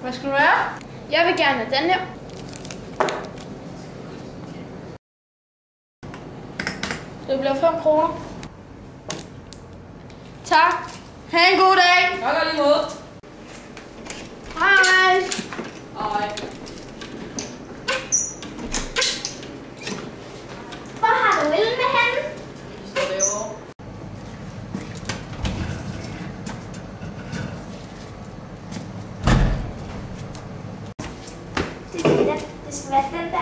Hvad skal du have? Jeg vil gerne have den her. Det bliver 5 kroner. Tak. Ha' en god dag. Tak og lige måde. Hej. Hej. Hvor har du øl med henne? Det står derovre. Det skal være den der.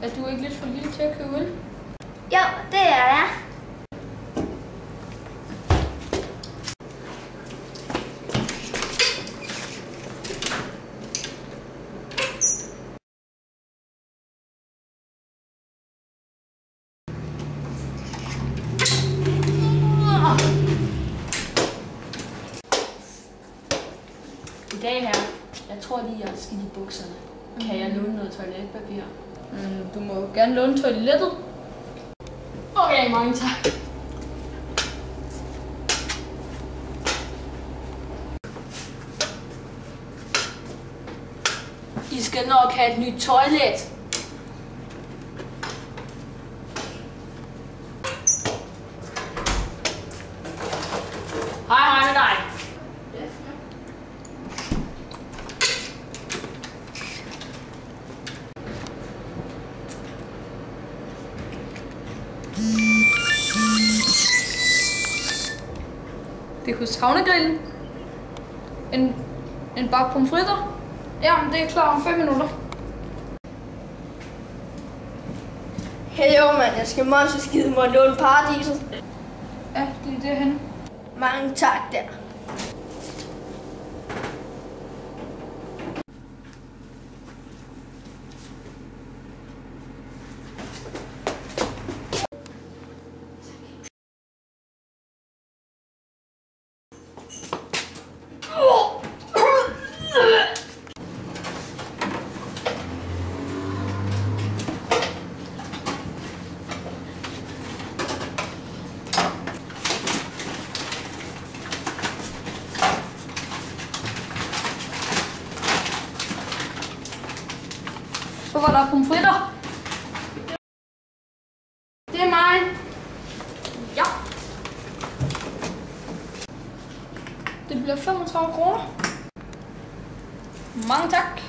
Er du ikke lidt for lille til at købe øl? Jo, det er jeg. I dag her, jeg tror lige, jeg er skidt i bukserne. Kan jeg låne noget toiletpapir? Du må jo gerne låne toilettet. Okay, mange tak. I skal nok have et nyt toilet. Hej med dig. Det er hos Havnegrillen. En bakke pomfritter. Jamen, det er klar om 5 minutter. Hey jo mand, jeg skal monster skide mig låne paradiset. Ja, det er derhen. Mange tak der. Så var der pomfritter. Det er mig. Ja. Det bliver 35 kroner. Mange tak.